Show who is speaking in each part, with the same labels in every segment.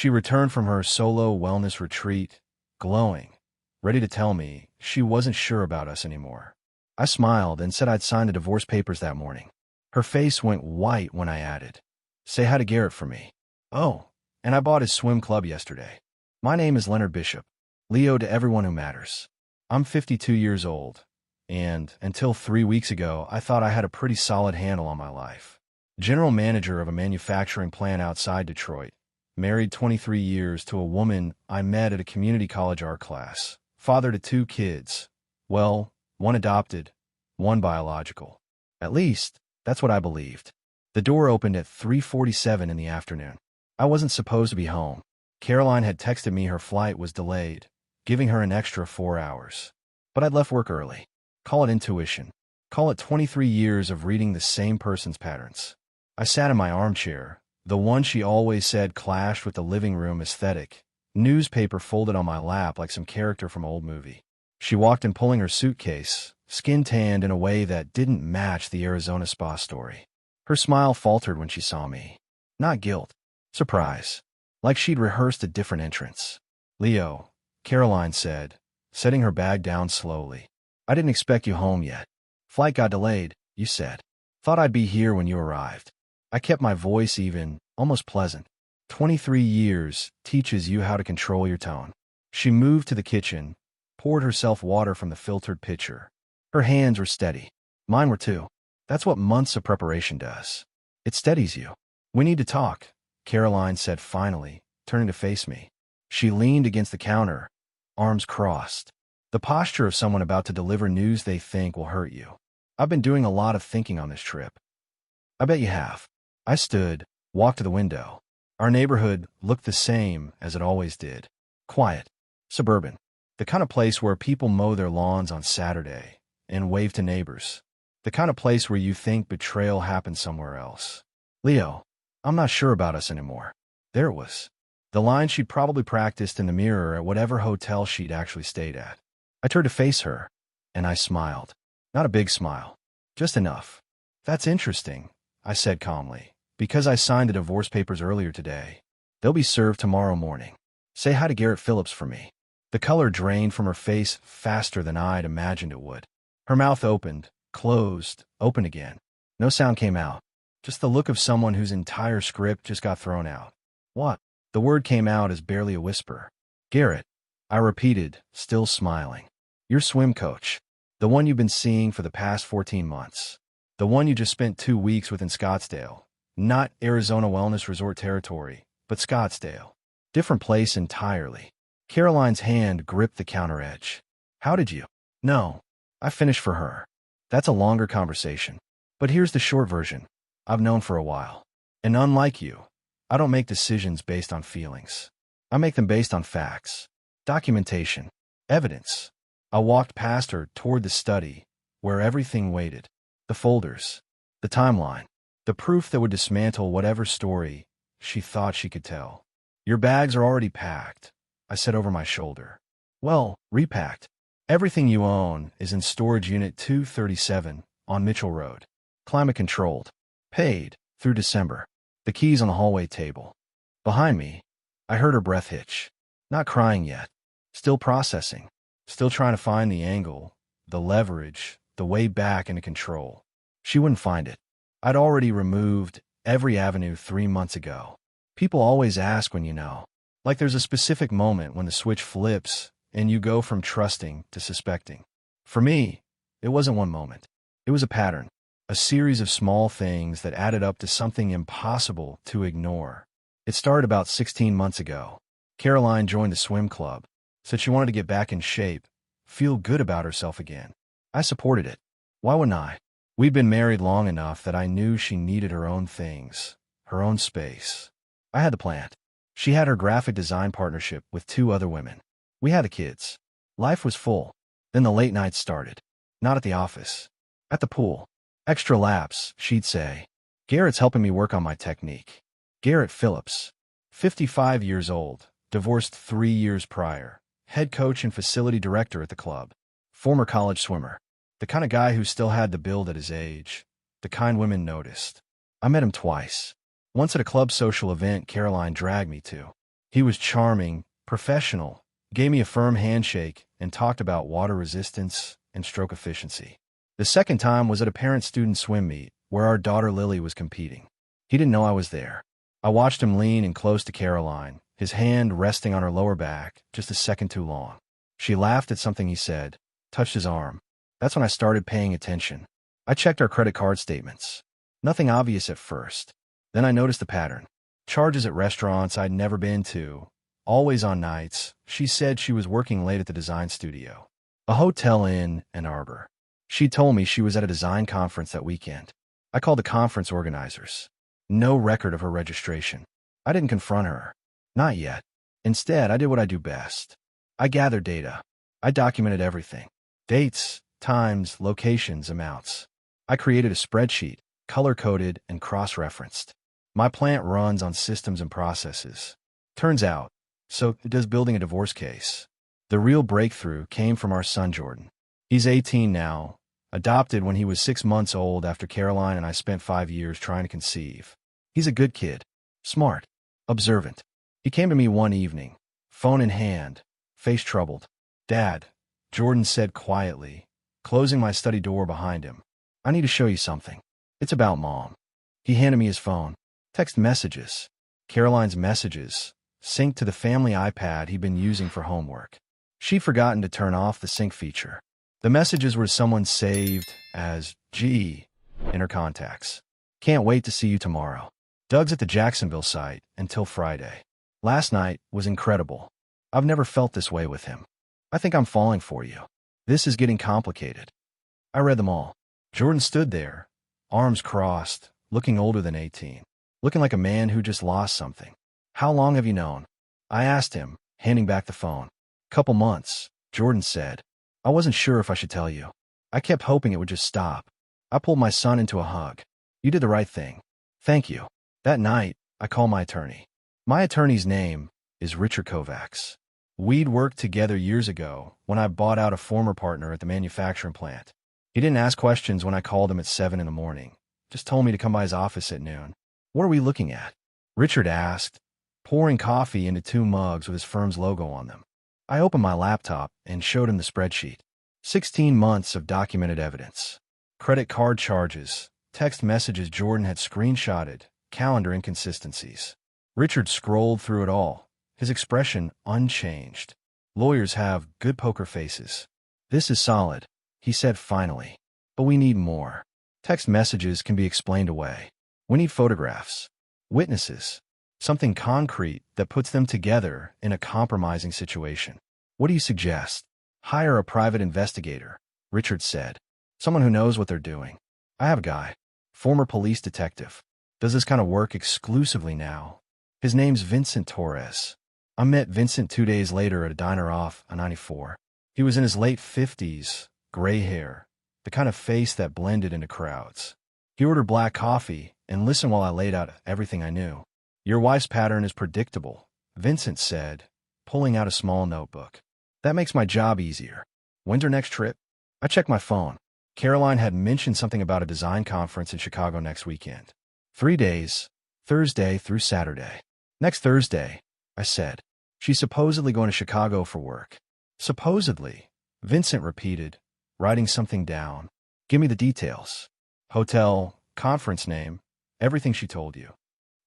Speaker 1: She returned from her solo wellness retreat, glowing, ready to tell me she wasn't sure about us anymore. I smiled and said I'd signed the divorce papers that morning. Her face went white when I added, "Say hi to Garrett for me." "Oh, and I bought his swim club yesterday. My name is Leonard Bishop, Leo to everyone who matters. I'm 52 years old, and until 3 weeks ago, I thought I had a pretty solid handle on my life. General manager of a manufacturing plant outside Detroit, married 23 years to a woman I met at a community college art class, father to 2 kids. Well, one adopted, one biological. At least, that's what I believed. The door opened at 3:47 in the afternoon. I wasn't supposed to be home. Caroline had texted me her flight was delayed, giving her an extra 4 hours. But I'd left work early. Call it intuition. Call it 23 years of reading the same person's patterns. I sat in my armchair, the one she always said clashed with the living room aesthetic, newspaper folded on my lap like some character from an old movie. She walked in pulling her suitcase, skin tanned in a way that didn't match the Arizona spa story. Her smile faltered when she saw me. Not guilt. Surprise. Like she'd rehearsed a different entrance. "Leo," Caroline said, setting her bag down slowly. "I didn't expect you home yet. Flight got delayed, you said. Thought I'd be here when you arrived." I kept my voice even, almost pleasant. 23 years teaches you how to control your tone. She moved to the kitchen, poured herself water from the filtered pitcher. Her hands were steady. Mine were too. That's what months of preparation does. It steadies you. "We need to talk," Caroline said finally, turning to face me. She leaned against the counter, arms crossed. The posture of someone about to deliver news they think will hurt you. "I've been doing a lot of thinking on this trip." "I bet you have." I stood, walked to the window. Our neighborhood looked the same as it always did. Quiet. Suburban. The kind of place where people mow their lawns on Saturday and wave to neighbors. The kind of place where you think betrayal happened somewhere else. "Leo, I'm not sure about us anymore." There it was. The line she'd probably practiced in the mirror at whatever hotel she'd actually stayed at. I turned to face her, and I smiled. Not a big smile. Just enough. "That's interesting," I said calmly, "because I signed the divorce papers earlier today. They'll be served tomorrow morning. Say hi to Garrett Phillips for me." The color drained from her face faster than I'd imagined it would. Her mouth opened, closed, opened again. No sound came out. Just the look of someone whose entire script just got thrown out. "What?" The word came out as barely a whisper. "Garrett," I repeated, still smiling. "Your swim coach. The one you've been seeing for the past 14 months. The one you just spent 2 weeks with in Scottsdale. Not Arizona Wellness Resort territory, but Scottsdale. Different place entirely." Caroline's hand gripped the counter edge. "How did you?" "No." I finished for her. "That's a longer conversation. But here's the short version. I've known for a while. And unlike you, I don't make decisions based on feelings. I make them based on facts, documentation, evidence." I walked past her toward the study, where everything waited. The folders, the timeline, the proof that would dismantle whatever story she thought she could tell. "Your bags are already packed," I said over my shoulder. "Well, repacked. Everything you own is in storage unit 237 on Mitchell Road. Climate controlled. Paid through December. The keys on the hallway table." Behind me, I heard her breath hitch. Not crying yet. Still processing. Still trying to find the angle, the leverage, the way back into control. She wouldn't find it. I'd already removed every avenue 3 months ago. People always ask when you know. Like there's a specific moment when the switch flips and you go from trusting to suspecting. For me, it wasn't one moment. It was a pattern. A series of small things that added up to something impossible to ignore. It started about 16 months ago. Caroline joined the swim club, said she wanted to get back in shape, feel good about herself again. I supported it. Why wouldn't I? We'd been married long enough that I knew she needed her own things, her own space. I had the plant. She had her graphic design partnership with 2 other women. We had the kids. Life was full. Then the late nights started. Not at the office. At the pool. Extra laps, she'd say. "Garrett's helping me work on my technique." Garrett Phillips. 55 years old, divorced 3 years prior. Head coach and facility director at the club. Former college swimmer. The kind of guy who still had the build at his age. The kind women noticed. I met him twice. Once at a club social event Caroline dragged me to. He was charming, professional, gave me a firm handshake, and talked about water resistance and stroke efficiency. The second time was at a parent-student swim meet where our daughter Lily was competing. He didn't know I was there. I watched him lean in close to Caroline, his hand resting on her lower back just a second too long. She laughed at something he said, touched his arm. That's when I started paying attention. I checked our credit card statements. Nothing obvious at first. Then I noticed the pattern. Charges at restaurants I'd never been to. Always on nights. She said she was working late at the design studio. A hotel in Ann Arbor. She told me she was at a design conference that weekend. I called the conference organizers. No record of her registration. I didn't confront her. Not yet. Instead, I did what I do best. I gathered data. I documented everything. Dates, times, locations, amounts. I created a spreadsheet, color-coded and cross-referenced. My plant runs on systems and processes. Turns out, so does building a divorce case. The real breakthrough came from our son Jordan. He's 18 now, adopted when he was 6 months old after Caroline and I spent 5 years trying to conceive. He's a good kid, smart, observant. He came to me one evening, phone in hand, face troubled. "Dad," Jordan said quietly, closing my study door behind him. "I need to show you something. It's about Mom." He handed me his phone. Text messages. Caroline's messages, synced to the family iPad he'd been using for homework. She'd forgotten to turn off the sync feature. The messages were someone saved as G in her contacts. "Can't wait to see you tomorrow. Doug's at the Jacksonville site until Friday. Last night was incredible. I've never felt this way with him. I think I'm falling for you. This is getting complicated." I read them all. Jordan stood there, arms crossed, looking older than 18, looking like a man who just lost something. "How long have you known?" I asked him, handing back the phone. "Couple months," Jordan said. "I wasn't sure if I should tell you. I kept hoping it would just stop." I pulled my son into a hug. "You did the right thing. Thank you." That night, I called my attorney. My attorney's name is Richard Kovacs. We'd worked together years ago when I bought out a former partner at the manufacturing plant. He didn't ask questions when I called him at 7 in the morning, just told me to come by his office at noon. "What are we looking at?" Richard asked, pouring coffee into 2 mugs with his firm's logo on them. I opened my laptop and showed him the spreadsheet. 16 months of documented evidence. Credit card charges, text messages Jordan had screenshotted, calendar inconsistencies. Richard scrolled through it all, his expression unchanged. "Lawyers have good poker faces. This is solid," he said finally. "But we need more. Text messages can be explained away. We need photographs, witnesses, something concrete that puts them together in a compromising situation. What do you suggest?" "Hire a private investigator," Richard said. "Someone who knows what they're doing. I have a guy, former police detective. Does this kind of work exclusively now. His name's Vincent Torres." I met Vincent 2 days later at a diner off a 94. He was in his late 50s, gray hair, the kind of face that blended into crowds. He ordered black coffee and listened while I laid out everything I knew. "Your wife's pattern is predictable," Vincent said, pulling out a small notebook. "That makes my job easier. When's her next trip?" I checked my phone. Caroline had mentioned something about a design conference in Chicago next weekend. 3 days, Thursday through Saturday. "Next Thursday," I said. "She's supposedly going to Chicago for work." "Supposedly," Vincent repeated, writing something down. "Give me the details. Hotel, conference name, everything she told you."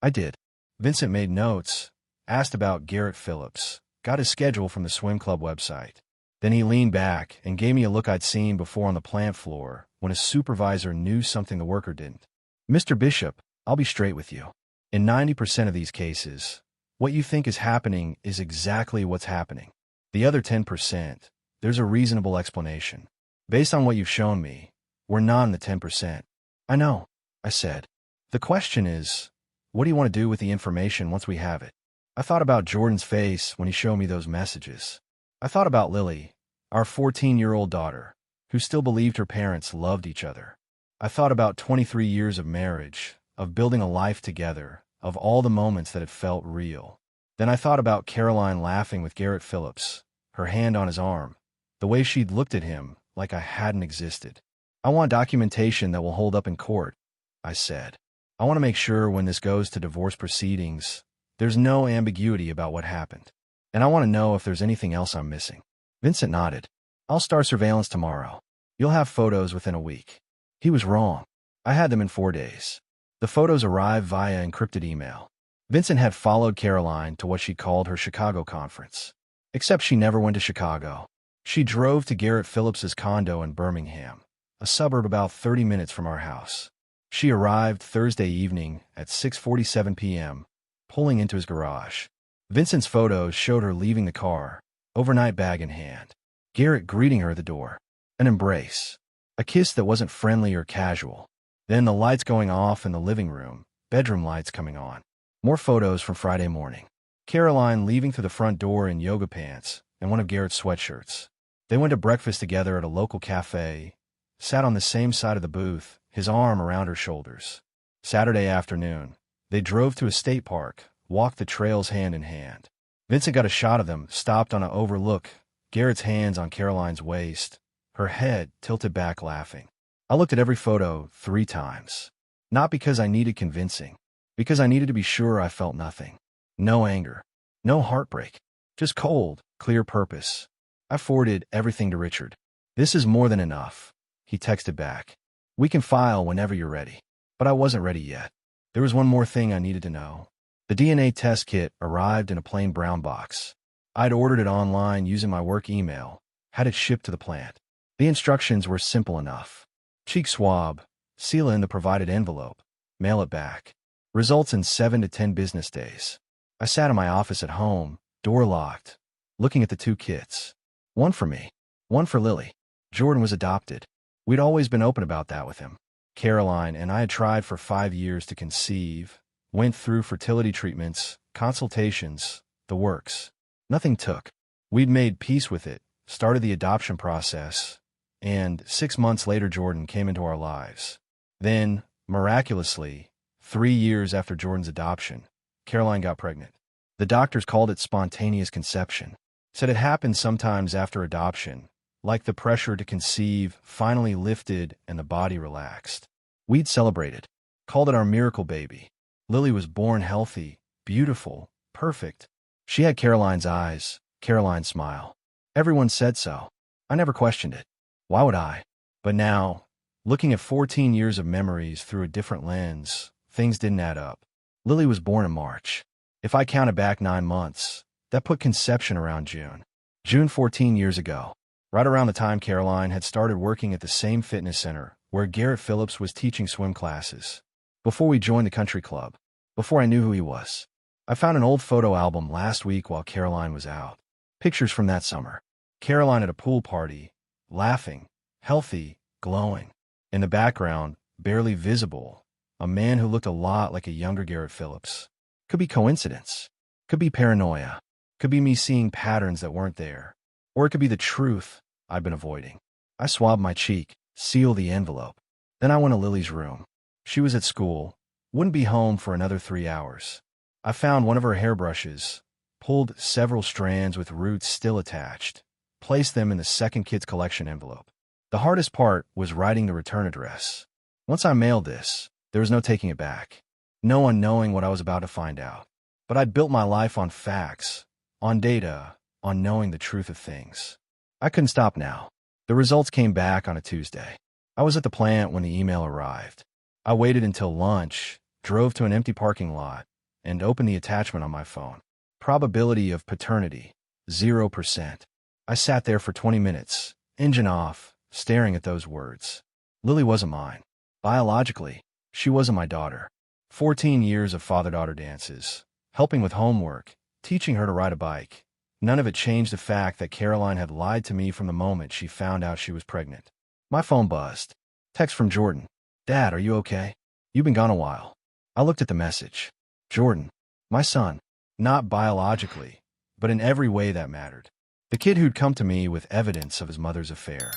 Speaker 1: I did. Vincent made notes, asked about Garrett Phillips, got his schedule from the swim club website. Then he leaned back and gave me a look I'd seen before on the plant floor when a supervisor knew something the worker didn't. "Mr. Bishop, I'll be straight with you. In 90% of these cases, what you think is happening is exactly what's happening. The other 10%, there's a reasonable explanation. Based on what you've shown me, we're not in the 10%. "I know," I said. "The question is, what do you want to do with the information once we have it?" I thought about Jordan's face when he showed me those messages. I thought about Lily, our 14-year-old daughter, who still believed her parents loved each other. I thought about 23 years of marriage, of building a life together, of all the moments that had felt real. Then I thought about Caroline laughing with Garrett Phillips, her hand on his arm, the way she'd looked at him like I hadn't existed. "I want documentation that will hold up in court," I said. "I want to make sure when this goes to divorce proceedings, There's no ambiguity about what happened. And I want to know if there's anything else I'm missing. Vincent nodded. I'll start surveillance tomorrow. You'll have photos within a week. He was wrong. I had them in 4 days. The photos arrived via encrypted email. Vincent had followed Caroline to what she called her Chicago conference. Except she never went to Chicago. She drove to Garrett Phillips's condo in Birmingham, a suburb about 30 minutes from our house. She arrived Thursday evening at 6:47 p.m., pulling into his garage. Vincent's photos showed her leaving the car, overnight bag in hand. Garrett greeting her at the door. An embrace. A kiss that wasn't friendly or casual. Then the lights going off in the living room, bedroom lights coming on. More photos from Friday morning. Caroline leaving through the front door in yoga pants and one of Garrett's sweatshirts. They went to breakfast together at a local cafe, sat on the same side of the booth, his arm around her shoulders. Saturday afternoon, they drove to a state park, walked the trails hand in hand. Vincent got a shot of them, stopped on an overlook, Garrett's hands on Caroline's waist, her head tilted back laughing. I looked at every photo 3 times. Not because I needed convincing, because I needed to be sure I felt nothing. No anger, no heartbreak, just cold, clear purpose. I forwarded everything to Richard. This is more than enough, he texted back. We can file whenever you're ready. But I wasn't ready yet. There was one more thing I needed to know. The DNA test kit arrived in a plain brown box. I'd ordered it online using my work email, had it shipped to the plant. The instructions were simple enough. Cheek swab, seal it in the provided envelope, mail it back. Results in 7 to 10 business days. I sat in my office at home, door locked, looking at the 2 kits. One for me, one for Lily. Jordan was adopted. We'd always been open about that with him. Caroline and I had tried for 5 years to conceive, went through fertility treatments, consultations, the works. Nothing took. We'd made peace with it, started the adoption process, and 6 months later Jordan came into our lives. Then, miraculously, 3 years after Jordan's adoption, Caroline got pregnant. The doctors called it spontaneous conception. Said it happened sometimes after adoption, like the pressure to conceive finally lifted and the body relaxed. We'd celebrated, called it our miracle baby. Lily was born healthy, beautiful, perfect. She had Caroline's eyes, Caroline's smile. Everyone said so. I never questioned it. Why would I? But now, looking at 14 years of memories through a different lens, things didn't add up. Lily was born in March. If I counted back 9 months, that put conception around June. June 14 years ago, right around the time Caroline had started working at the same fitness center where Garrett Phillips was teaching swim classes. Before we joined the country club, before I knew who he was. I found an old photo album last week while Caroline was out. Pictures from that summer. Caroline at a pool party, laughing, healthy, glowing. In the background, barely visible, a man who looked a lot like a younger Garrett Phillips. Could be coincidence. Could be paranoia. Could be me seeing patterns that weren't there. Or it could be the truth I'd been avoiding. I swabbed my cheek, sealed the envelope. Then I went to Lily's room. She was at school, wouldn't be home for another 3 hours. I found one of her hairbrushes, pulled several strands with roots still attached, placed them in the second kid's collection envelope. The hardest part was writing the return address. Once I mailed this, there was no taking it back. No one knowing what I was about to find out. But I'd built my life on facts, on data, on knowing the truth of things. I couldn't stop now. The results came back on a Tuesday. I was at the plant when the email arrived. I waited until lunch, drove to an empty parking lot, and opened the attachment on my phone. Probability of paternity, 0%. I sat there for 20 minutes, engine off, staring at those words. Lily wasn't mine. Biologically, she wasn't my daughter. 14 years of father-daughter dances, helping with homework, teaching her to ride a bike. None of it changed the fact that Caroline had lied to me from the moment she found out she was pregnant. My phone buzzed. Text from Jordan. Dad, are you okay? You've been gone a while. I looked at the message. Jordan, my son, not biologically, but in every way that mattered. The kid who'd come to me with evidence of his mother's affair.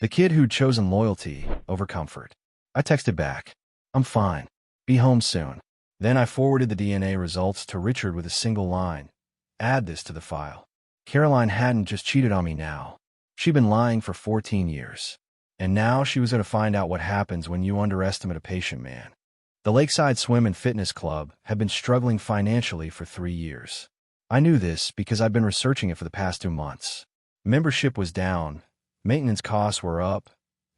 Speaker 1: The kid who'd chosen loyalty over comfort. I texted back. I'm fine. Be home soon. Then I forwarded the DNA results to Richard with a single line. Add this to the file. Caroline hadn't just cheated on me now. She'd been lying for 14 years. And now she was going to find out what happens when you underestimate a patient man. The Lakeside Swim and Fitness Club had been struggling financially for 3 years. I knew this because I'd been researching it for the past 2 months. Membership was down, maintenance costs were up,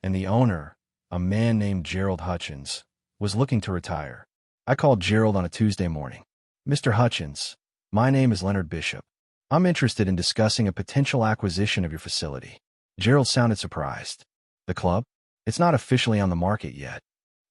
Speaker 1: and the owner, a man named Gerald Hutchins, was looking to retire. I called Gerald on a Tuesday morning. "Mr. Hutchins, my name is Leonard Bishop. I'm interested in discussing a potential acquisition of your facility." Gerald sounded surprised. "The club? It's not officially on the market yet."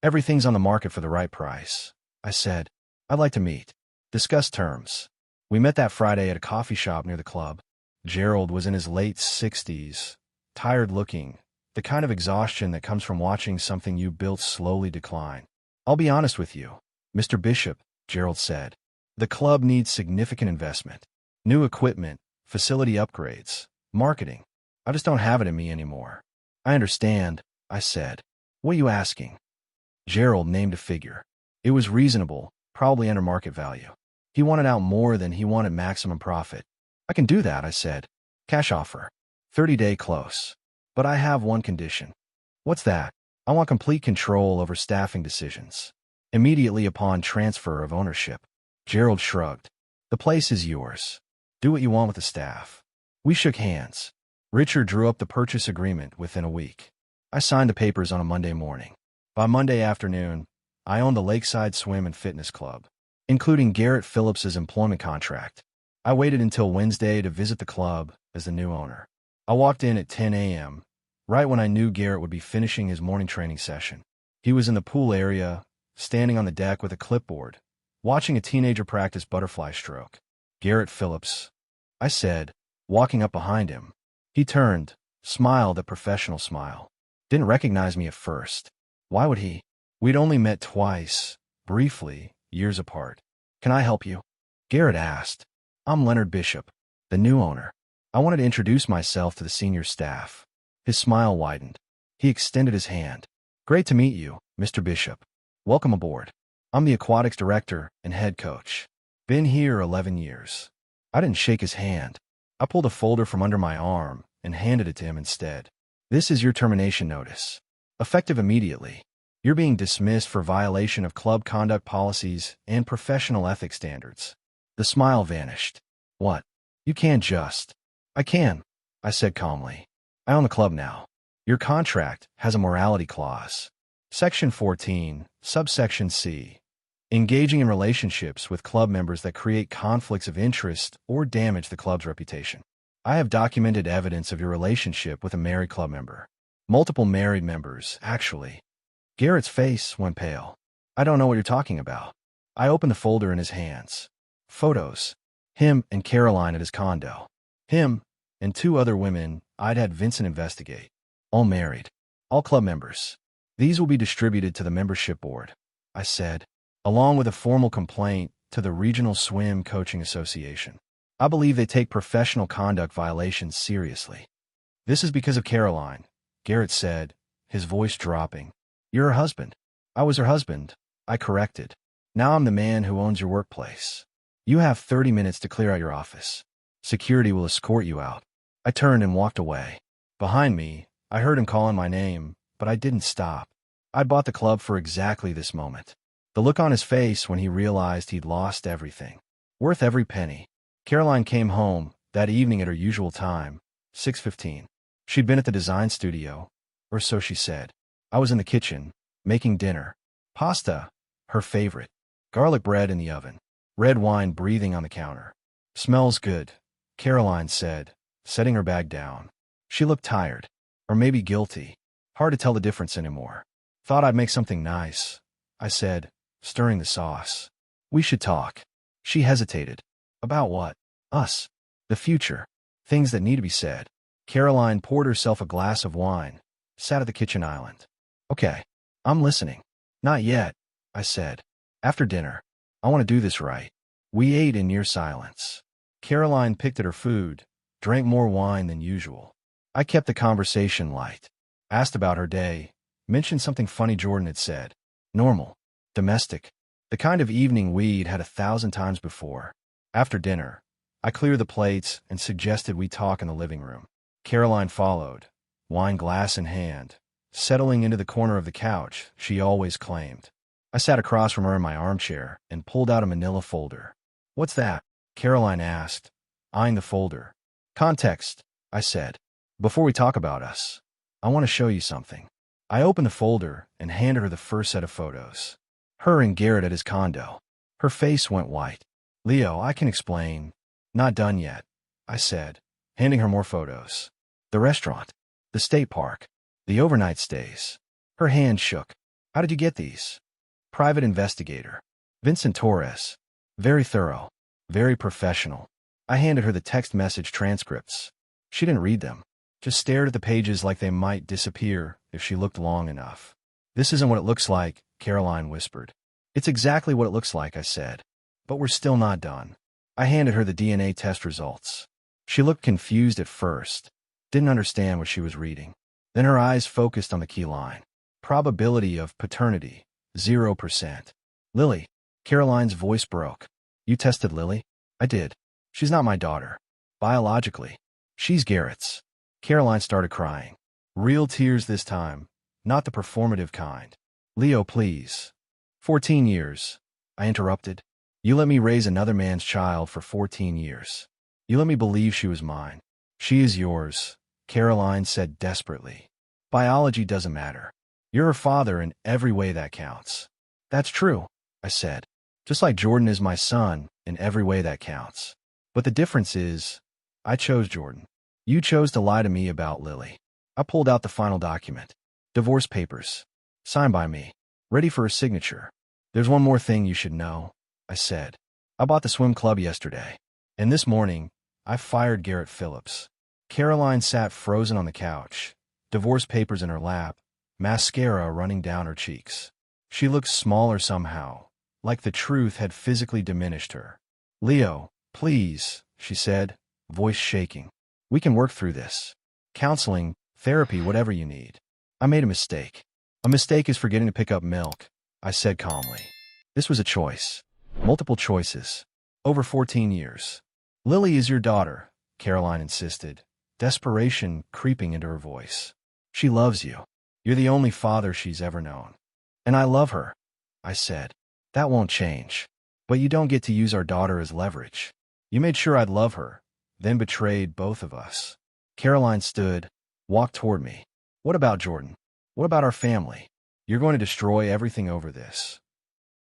Speaker 1: "Everything's on the market for the right price," I said. "I'd like to meet. Discuss terms." We met that Friday at a coffee shop near the club. Gerald was in his late 60s, tired-looking, the kind of exhaustion that comes from watching something you built slowly decline. "I'll be honest with you, Mr. Bishop," Gerald said. "The club needs significant investment. New equipment, facility upgrades, marketing. I just don't have it in me anymore." "I understand," I said. "What are you asking?" Gerald named a figure. It was reasonable, probably under market value. He wanted out more than he wanted maximum profit. "I can do that," I said. "Cash offer. 30-day close. But I have one condition." "What's that?" "I want complete control over staffing decisions. Immediately upon transfer of ownership." Gerald shrugged. "The place is yours. Do what you want with the staff." We shook hands. Richard drew up the purchase agreement within a week. I signed the papers on a Monday morning. By Monday afternoon, I owned the Lakeside Swim and Fitness Club, including Garrett Phillips's employment contract. I waited until Wednesday to visit the club as the new owner. I walked in at 10 a.m., right when I knew Garrett would be finishing his morning training session. He was in the pool area, standing on the deck with a clipboard, watching a teenager practice butterfly stroke. "Garrett Phillips," I said, walking up behind him. He turned, smiled a professional smile. Didn't recognize me at first. Why would he? We'd only met twice, briefly, years apart. "Can I help you?" Garrett asked. "I'm Leonard Bishop, the new owner. I wanted to introduce myself to the senior staff." His smile widened. He extended his hand. "Great to meet you, Mr. Bishop. Welcome aboard. I'm the aquatics director and head coach. Been here 11 years. I didn't shake his hand. I pulled a folder from under my arm and handed it to him instead. "This is your termination notice. Effective immediately. You're being dismissed for violation of club conduct policies and professional ethics standards." The smile vanished. "What? You can't just..." "I can," I said calmly. "I own the club now. Your contract has a morality clause. Section 14, subsection C. Engaging in relationships with club members that create conflicts of interest or damage the club's reputation. I have documented evidence of your relationship with a married club member. Multiple married members, actually." Garrett's face went pale. "I don't know what you're talking about." I opened the folder in his hands. Photos. Him and Caroline at his condo. Him and 2 other women I'd had Vincent investigate. All married. All club members. "These will be distributed to the membership board," I said, "along with a formal complaint to the Regional Swim Coaching Association. I believe they take professional conduct violations seriously." "This is because of Caroline," Garrett said, his voice dropping. "You're her husband." "I was her husband," I corrected. "Now I'm the man who owns your workplace. You have 30 minutes to clear out your office. Security will escort you out." I turned and walked away. Behind me, I heard him calling my name, but I didn't stop. I'd bought the club for exactly this moment. The look on his face when he realized he'd lost everything. Worth every penny. Caroline came home that evening at her usual time, 6:15. She'd been at the design studio, or so she said. I was in the kitchen, making dinner. Pasta, her favorite. Garlic bread in the oven. Red wine breathing on the counter. "Smells good," Caroline said, setting her bag down. She looked tired, or maybe guilty. Hard to tell the difference anymore. "Thought I'd make something nice," I said, stirring the sauce. "We should talk." She hesitated. "About what?" "Us. The future. Things that need to be said." Caroline poured herself a glass of wine, sat at the kitchen island. "Okay. I'm listening." "Not yet," I said. "After dinner. I want to do this right." We ate in near silence. Caroline picked at her food, drank more wine than usual. I kept the conversation light. Asked about her day, mentioned something funny Jordan had said. Normal. Domestic. The kind of evening we'd had 1,000 times before. After dinner, I cleared the plates and suggested we talk in the living room. Caroline followed, wine glass in hand, settling into the corner of the couch she always claimed. I sat across from her in my armchair and pulled out a manila folder. What's that? Caroline asked, eyeing the folder. Context, I said. Before we talk about us, I want to show you something. I opened the folder and handed her the first set of photos. Her and Garrett at his condo. Her face went white. Leo, I can explain. Not done yet, I said, handing her more photos. The restaurant, the state park, the overnight stays. Her hand shook. How did you get these? Private investigator. Vincent Torres. Very thorough. Very professional. I handed her the text message transcripts. She didn't read them. Just stared at the pages like they might disappear if she looked long enough. This isn't what it looks like, Caroline whispered. It's exactly what it looks like, I said. But we're still not done. I handed her the DNA test results. She looked confused at first, didn't understand what she was reading. Then her eyes focused on the key line. Probability of paternity, 0%. Lily. Caroline's voice broke. You tested Lily? I did. She's not my daughter. Biologically. She's Garrett's. Caroline started crying. Real tears this time, not the performative kind. Leo, please. 14 years. I interrupted. You let me raise another man's child for 14 years. You let me believe she was mine. She is yours, Caroline said desperately. Biology doesn't matter. You're her father in every way that counts. That's true, I said. Just like Jordan is my son in every way that counts. But the difference is, I chose Jordan. You chose to lie to me about Lily. I pulled out the final document. Divorce papers. Signed by me. Ready for her signature. There's one more thing you should know, I said. I bought the swim club yesterday. And this morning, I fired Garrett Phillips. Caroline sat frozen on the couch, divorce papers in her lap, mascara running down her cheeks. She looked smaller somehow, like the truth had physically diminished her. Leo, please, she said, voice shaking. We can work through this. Counseling, therapy, whatever you need. I made a mistake. A mistake is forgetting to pick up milk, I said calmly. This was a choice. Multiple choices. Over 14 years. Lily is your daughter, Caroline insisted, desperation creeping into her voice. She loves you. You're the only father she's ever known. And I love her, I said. That won't change. But you don't get to use our daughter as leverage. You made sure I'd love her, then betrayed both of us. Caroline stood, walked toward me. What about Jordan? What about our family? You're going to destroy everything over this.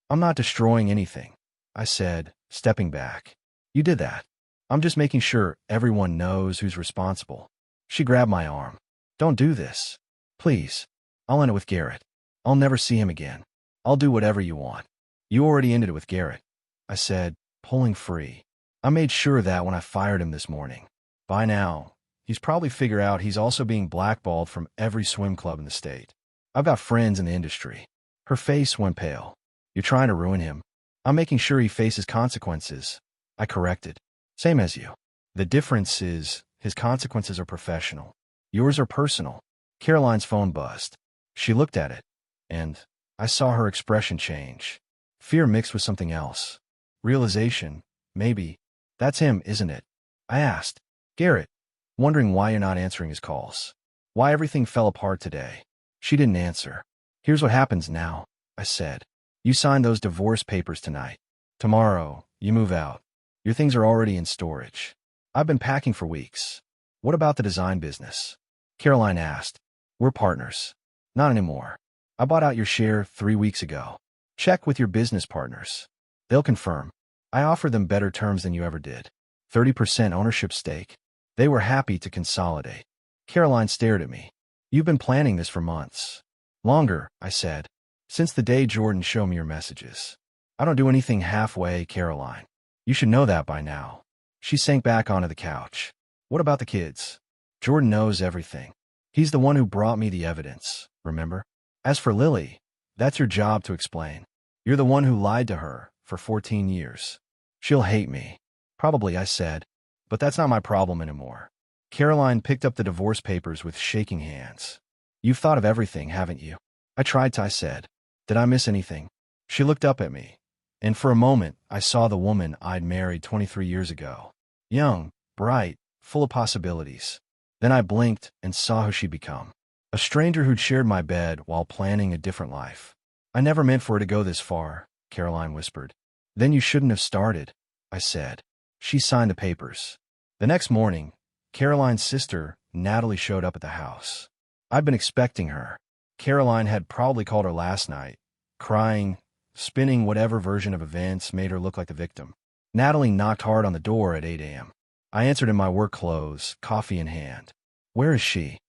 Speaker 1: I'm not destroying anything, I said, stepping back. You did that. I'm just making sure everyone knows who's responsible. She grabbed my arm. Don't do this. Please. I'll end it with Garrett. I'll never see him again. I'll do whatever you want. You already ended it with Garrett, I said, pulling free. I made sure of that when I fired him this morning. By now, he's probably figured out he's also being blackballed from every swim club in the state. I've got friends in the industry. Her face went pale. You're trying to ruin him. I'm making sure he faces consequences, I corrected. Same as you. The difference is his consequences are professional. Yours are personal. Caroline's phone buzzed. She looked at it, and I saw her expression change. Fear mixed with something else. Realization, maybe. That's him, isn't it? I asked. Garrett, wondering why you're not answering his calls. Why everything fell apart today. She didn't answer. Here's what happens now, I said. You sign those divorce papers tonight. Tomorrow, you move out. Your things are already in storage. I've been packing for weeks. What about the design business? Caroline asked. We're partners. Not anymore. I bought out your share 3 weeks ago. Check with your business partners. They'll confirm. I offered them better terms than you ever did. 30% ownership stake. They were happy to consolidate. Caroline stared at me. You've been planning this for months. Longer, I said. Since the day Jordan showed me your messages. I don't do anything halfway, Caroline. You should know that by now. She sank back onto the couch. What about the kids? Jordan knows everything. He's the one who brought me the evidence, remember? As for Lily, that's your job to explain. You're the one who lied to her for 14 years. She'll hate me. Probably, I said. But that's not my problem anymore. Caroline picked up the divorce papers with shaking hands. You've thought of everything, haven't you? I tried to, I said. Did I miss anything? She looked up at me. And for a moment, I saw the woman I'd married 23 years ago. Young, bright, full of possibilities. Then I blinked and saw who she'd become. A stranger who'd shared my bed while planning a different life. I never meant for it to go this far, Caroline whispered. Then you shouldn't have started, I said. She signed the papers. The next morning, Caroline's sister, Natalie, showed up at the house. I'd been expecting her. Caroline had probably called her last night, crying, spinning whatever version of events made her look like the victim. Natalie knocked hard on the door at 8 a.m. I answered in my work clothes, coffee in hand. Where is she?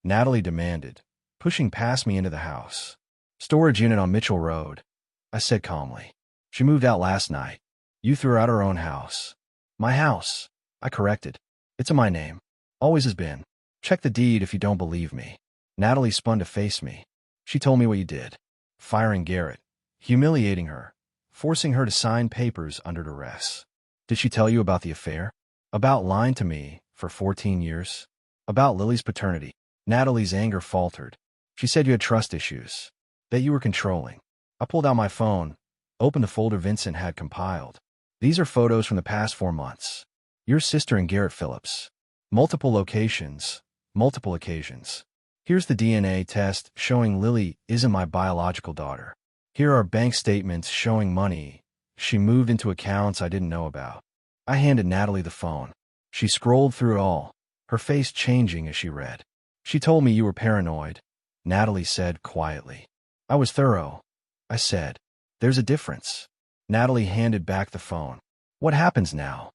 Speaker 1: Natalie demanded, pushing past me into the house. Storage unit on Mitchell Road, I said calmly. She moved out last night. You threw her out her own house. My house, I corrected. It's in my name. Always has been. Check the deed if you don't believe me. Natalie spun to face me. She told me what you did. Firing Garrett. Humiliating her. Forcing her to sign papers under duress. Did she tell you about the affair? About lying to me for 14 years? About Lily's paternity? Natalie's anger faltered. She said you had trust issues. That you were controlling. I pulled out my phone, opened the folder Vincent had compiled. These are photos from the past 4 months. Your sister and Garrett Phillips. Multiple locations, multiple occasions. Here's the DNA test showing Lily isn't my biological daughter. Here are bank statements showing money she moved into accounts I didn't know about. I handed Natalie the phone. She scrolled through it all, her face changing as she read. She told me you were paranoid, Natalie said quietly. I was thorough, I said. There's a difference. Natalie handed back the phone. What happens now?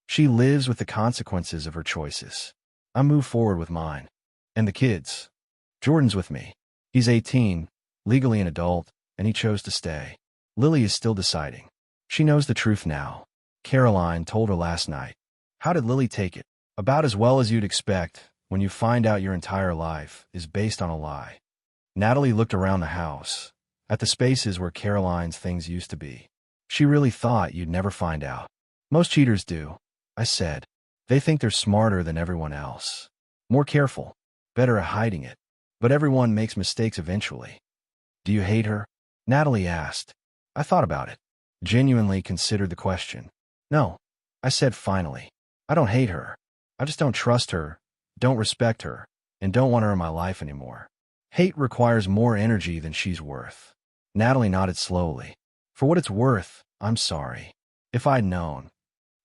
Speaker 1: She lives with the consequences of her choices. I move forward with mine. And the kids. Jordan's with me. He's 18, legally an adult, and he chose to stay. Lily is still deciding. She knows the truth now. Caroline told her last night. How did Lily take it? About as well as you'd expect when you find out your entire life is based on a lie. Natalie looked around the house, at the spaces where Caroline's things used to be. She really thought you'd never find out. Most cheaters do, I said. They think they're smarter than everyone else. More careful, better at hiding it. But everyone makes mistakes eventually. Do you hate her? Natalie asked. I thought about it. Genuinely considered the question. No, I said finally. I don't hate her. I just don't trust her, don't respect her, and don't want her in my life anymore. Hate requires more energy than she's worth. Natalie nodded slowly. For what it's worth, I'm sorry. If I'd known.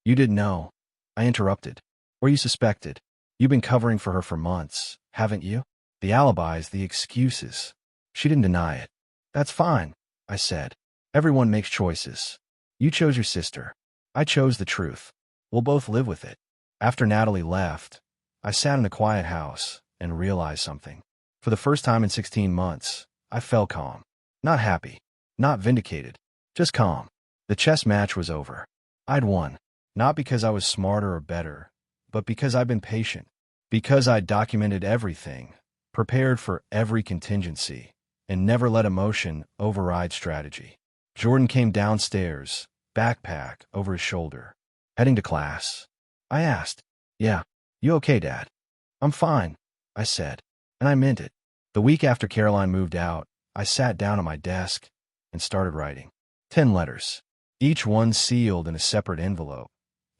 Speaker 1: You didn't know, I interrupted. Or you suspected. You've been covering for her for months, haven't you? The alibis, the excuses. She didn't deny it. That's fine, I said. Everyone makes choices. You chose your sister. I chose the truth. We'll both live with it. After Natalie left, I sat in a quiet house and realized something. For the first time in 16 months, I felt calm. Not happy. Not vindicated. Just calm. The chess match was over. I'd won. Not because I was smarter or better, but because I'd been patient. Because I'd documented everything, prepared for every contingency, and never let emotion override strategy. Jordan came downstairs, backpack over his shoulder. Heading to class? I asked. Yeah. You okay, Dad? I'm fine, I said. And I meant it. The week after Caroline moved out, I sat down at my desk and started writing. 10 letters. Each one sealed in a separate envelope.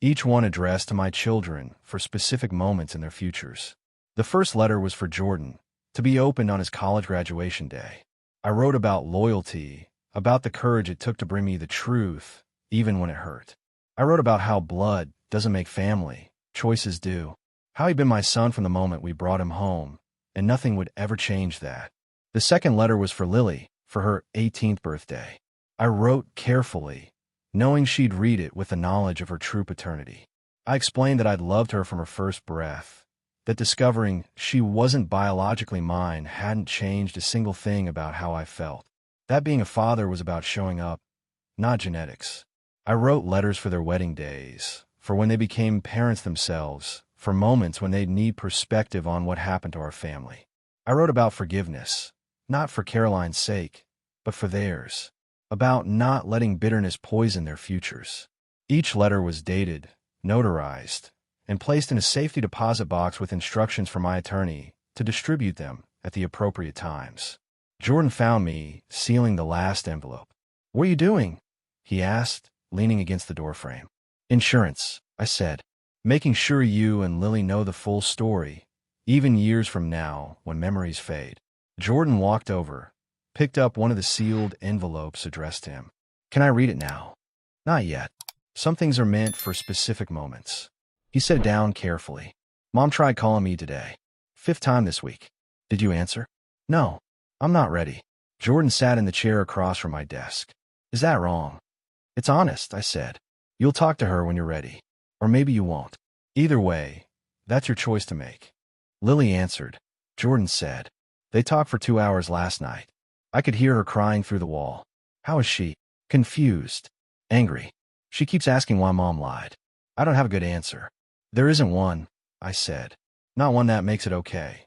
Speaker 1: Each one addressed to my children for specific moments in their futures. The first letter was for Jordan, to be opened on his college graduation day. I wrote about loyalty, about the courage it took to bring me the truth, even when it hurt. I wrote about how blood doesn't make family, choices do. How he'd been my son from the moment we brought him home, and nothing would ever change that. The second letter was for Lily, for her 18th birthday. I wrote carefully, knowing she'd read it with the knowledge of her true paternity. I explained that I'd loved her from her first breath, that discovering she wasn't biologically mine hadn't changed a single thing about how I felt. That being a father was about showing up, not genetics. I wrote letters for their wedding days, for when they became parents themselves, for moments when they'd need perspective on what happened to our family. I wrote about forgiveness, not for Caroline's sake, but for theirs, about not letting bitterness poison their futures. Each letter was dated, notarized, and placed in a safety deposit box with instructions from my attorney to distribute them at the appropriate times. Jordan found me sealing the last envelope. What are you doing? He asked, leaning against the doorframe. Insurance, I said, making sure you and Lily know the full story, even years from now when memories fade. Jordan walked over, picked up one of the sealed envelopes addressed to him. Can I read it now? Not yet. Some things are meant for specific moments. He set it down carefully. Mom tried calling me today. 5th time this week. Did you answer? No. I'm not ready. Jordan sat in the chair across from my desk. Is that wrong? It's honest, I said. You'll talk to her when you're ready. Or maybe you won't. Either way, that's your choice to make. Lily answered. Jordan said. They talked for 2 hours last night. I could hear her crying through the wall. How is she? Confused. Angry. She keeps asking why Mom lied. I don't have a good answer. There isn't one, I said. Not one that makes it okay.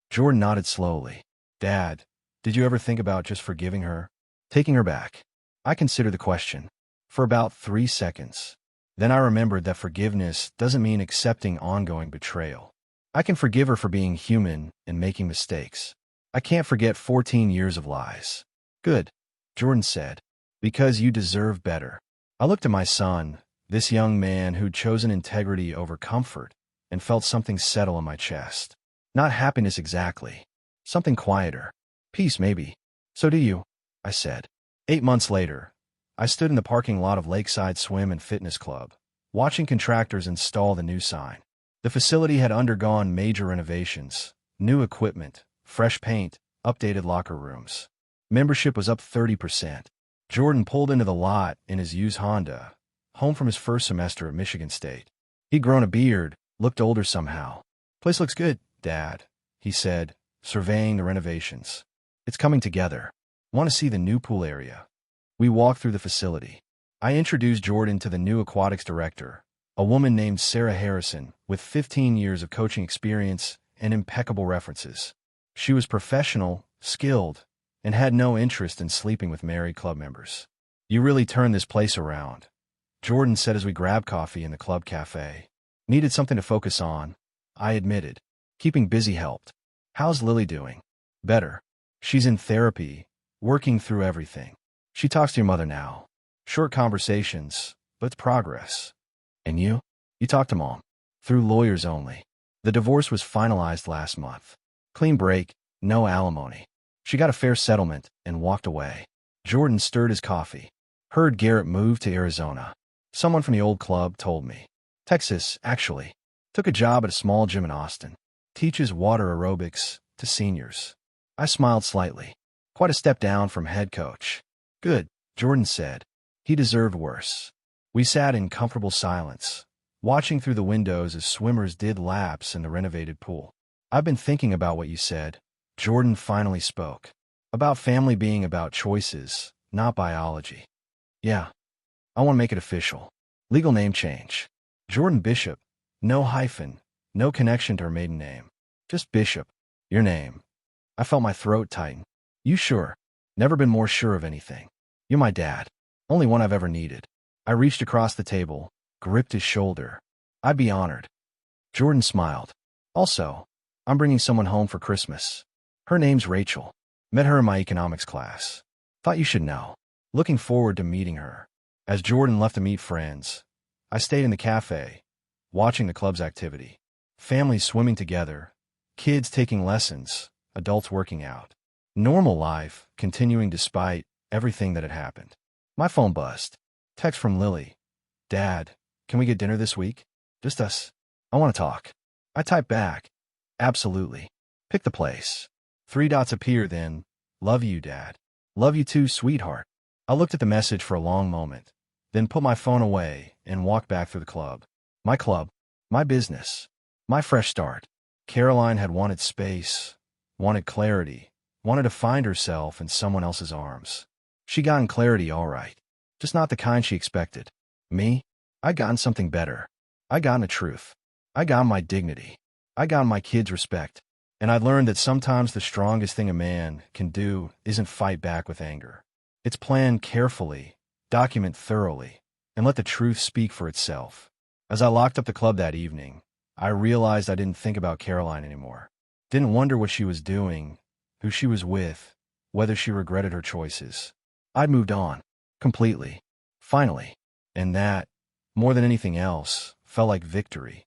Speaker 1: Jordan nodded slowly. Dad, did you ever think about just forgiving her? Taking her back? I considered the question. For about 3 seconds. Then I remembered that forgiveness doesn't mean accepting ongoing betrayal. I can forgive her for being human and making mistakes. I can't forget 14 years of lies. Good, Jordan said. Because you deserve better. I looked at my son, this young man who'd chosen integrity over comfort, and felt something settle in my chest. Not happiness exactly. Something quieter. Peace, maybe. So do you, I said. 8 months later, I stood in the parking lot of Lakeside Swim and Fitness Club, watching contractors install the new sign. The facility had undergone major renovations, new equipment, fresh paint, updated locker rooms. Membership was up 30%. Jordan pulled into the lot in his used Honda, home from his first semester at Michigan State. He'd grown a beard, looked older somehow. Place looks good, Dad, he said, surveying the renovations. It's coming together. Want to see the new pool area? We walked through the facility. I introduced Jordan to the new aquatics director, a woman named Sarah Harrison, with 15 years of coaching experience and impeccable references. She was professional, skilled, and had no interest in sleeping with married club members. You really turned this place around, Jordan said as we grabbed coffee in the club cafe. Needed something to focus on, I admitted. Keeping busy helped. How's Lily doing? Better. She's in therapy, working through everything. She talks to your mother now. Short conversations, but it's progress. And you? You talk to Mom. Through lawyers only. The divorce was finalized last month. Clean break, no alimony. She got a fair settlement and walked away. Jordan stirred his coffee. Heard Garrett moved to Arizona. Someone from the old club told me. Texas, actually. Took a job at a small gym in Austin. Teaches water aerobics to seniors. I smiled slightly. Quite a step down from head coach. Good, Jordan said. He deserved worse. We sat in comfortable silence, watching through the windows as swimmers did laps in the renovated pool. I've been thinking about what you said. Jordan finally spoke. About family being about choices, not biology. Yeah. I want to make it official. Legal name change. Jordan Bishop. No hyphen. No connection to her maiden name. Just Bishop. Your name. I felt my throat tighten. You sure? Never been more sure of anything. You're my dad. Only one I've ever needed. I reached across the table, gripped his shoulder. I'd be honored. Jordan smiled. Also, I'm bringing someone home for Christmas. Her name's Rachel. Met her in my economics class. Thought you should know. Looking forward to meeting her. As Jordan left to meet friends, I stayed in the cafe, watching the club's activity. Families swimming together, kids taking lessons, adults working out. Normal life continuing despite everything that had happened. My phone buzzed. Text from Lily. Dad, can we get dinner this week? Just us. I want to talk. I typed back. Absolutely. Pick the place. 3 dots appear then. Love you, Dad. Love you too, sweetheart. I looked at the message for a long moment, then put my phone away and walked back through the club. My club. My business. My fresh start. Caroline had wanted space, wanted clarity, wanted to find herself in someone else's arms. She'd gotten clarity all right, just not the kind she expected. Me? I'd gotten something better. I'd gotten the truth. I'd gotten my dignity. I'd gotten my kids' respect. And I'd learned that sometimes the strongest thing a man can do isn't fight back with anger. It's plan carefully, document thoroughly, and let the truth speak for itself. As I locked up the club that evening, I realized I didn't think about Caroline anymore. Didn't wonder what she was doing, who she was with, whether she regretted her choices. I'd moved on. Completely. Finally. And that, more than anything else, felt like victory.